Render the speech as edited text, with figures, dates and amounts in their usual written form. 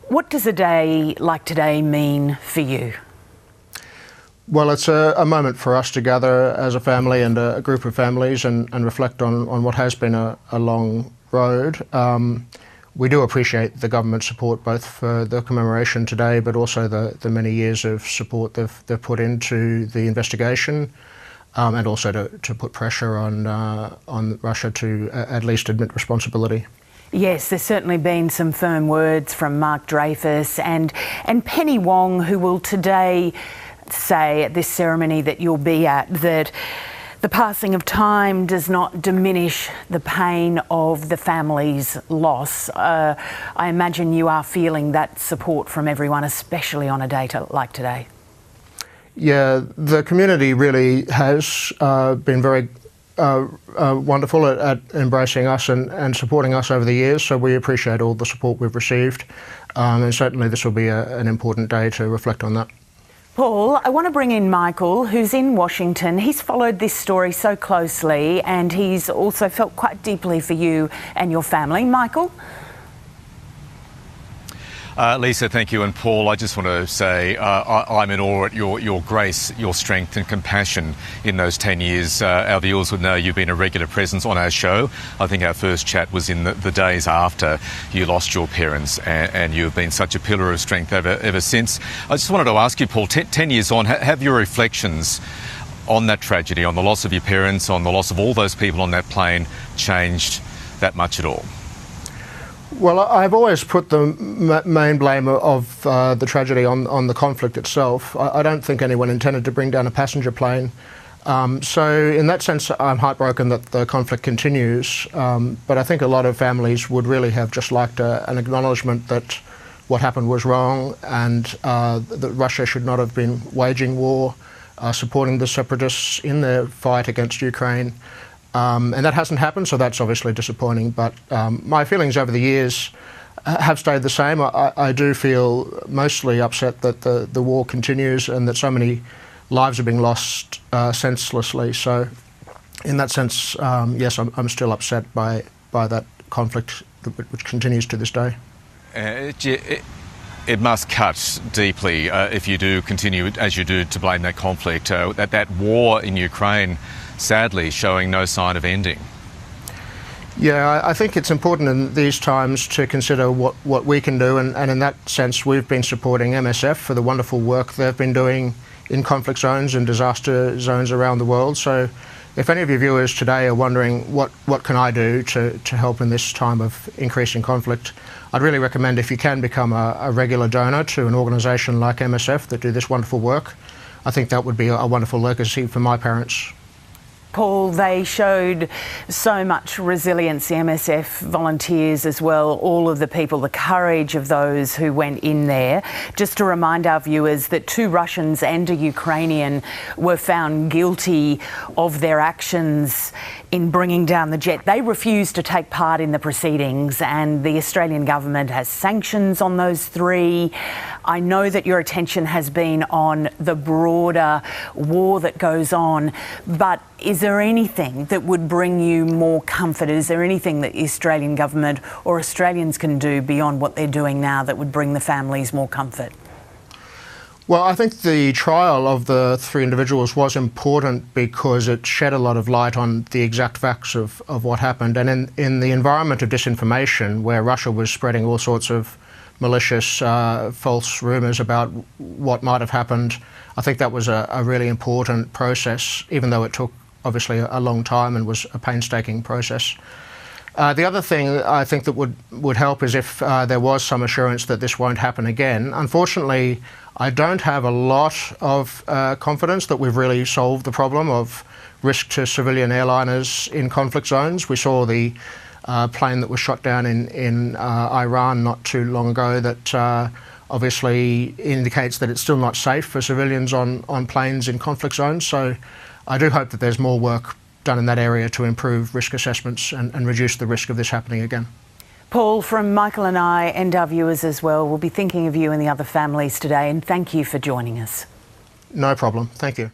What does a day like today mean for you? Well, it's a moment for us to gather as a family and a group of families and reflect on what has been a long road. We do appreciate the government support both for the commemoration today but also the many years of support they've put into the investigation and also to put pressure on Russia to at least admit responsibility. Yes, there's certainly been some firm words from Mark Dreyfus and Penny Wong, who will today say at this ceremony that you'll be at that the passing of time does not diminish the pain of the family's loss. I imagine you are feeling that support from everyone, especially on a day like today. Yeah, the community really has been very wonderful at embracing us and supporting us over the years, so we appreciate all the support we've received, and certainly this will be an important day to reflect on that. Paul, I want to bring in Michael, who's in Washington. He's followed this story so closely and he's also felt quite deeply for you and your family. Michael? Lisa, thank you. And Paul, I just want to say I'm in awe at your grace, your strength and compassion in those 10 years. Our viewers would know you've been a regular presence on our show. I think our first chat was in the days after you lost your parents, and you've been such a pillar of strength ever since. I just wanted to ask you, Paul, 10 years on, have your reflections on that tragedy, on the loss of your parents, on the loss of all those people on that plane, changed that much at all? Well, I've always put the main blame of the tragedy on the conflict itself. I don't think anyone intended to bring down a passenger plane. So in that sense, I'm heartbroken that the conflict continues. But I think a lot of families would really have just liked an acknowledgement that what happened was wrong and that Russia should not have been waging war, supporting the separatists in their fight against Ukraine. And that hasn't happened, so that's obviously disappointing. But my feelings over the years have stayed the same. I do feel mostly upset that the war continues and that so many lives are being lost senselessly. So in that sense, yes, I'm still upset by that conflict which continues to this day. It must cut deeply if you do continue, as you do, to blame that conflict, that war in Ukraine sadly showing no sign of ending. Yeah, I think it's important in these times to consider what we can do, and in that sense we've been supporting MSF for the wonderful work they've been doing in conflict zones and disaster zones around the world. So if any of your viewers today are wondering what can I do to help in this time of increasing conflict, I'd really recommend, if you can, become a regular donor to an organisation like MSF that do this wonderful work. I think that would be a wonderful legacy for my parents. Paul, they showed so much resilience, the MSF volunteers as well, all of the people, the courage of those who went in there. Just to remind our viewers that 2 Russians and a Ukrainian were found guilty of their actions in bringing down the jet. They refused to take part in the proceedings, and the Australian government has sanctions on those 3. I know that your attention has been on the broader war that goes on, but is there anything that would bring you more comfort? Is there anything that the Australian government or Australians can do beyond what they're doing now that would bring the families more comfort? Well, I think the trial of the 3 individuals was important because it shed a lot of light on the exact facts of what happened. And in the environment of disinformation, where Russia was spreading all sorts of malicious, false rumours about what might have happened, I think that was a really important process, even though it took obviously a long time and was a painstaking process. The other thing I think that would help is if there was some assurance that this won't happen again. Unfortunately, I don't have a lot of confidence that we've really solved the problem of risk to civilian airliners in conflict zones. We saw the plane that was shot down in Iran not too long ago that obviously indicates that it's still not safe for civilians on planes in conflict zones. So I do hope that there's more work done in that area to improve risk assessments and reduce the risk of this happening again. Paul, from Michael and I and our viewers as well, we'll be thinking of you and the other families today, and thank you for joining us. No problem. Thank you.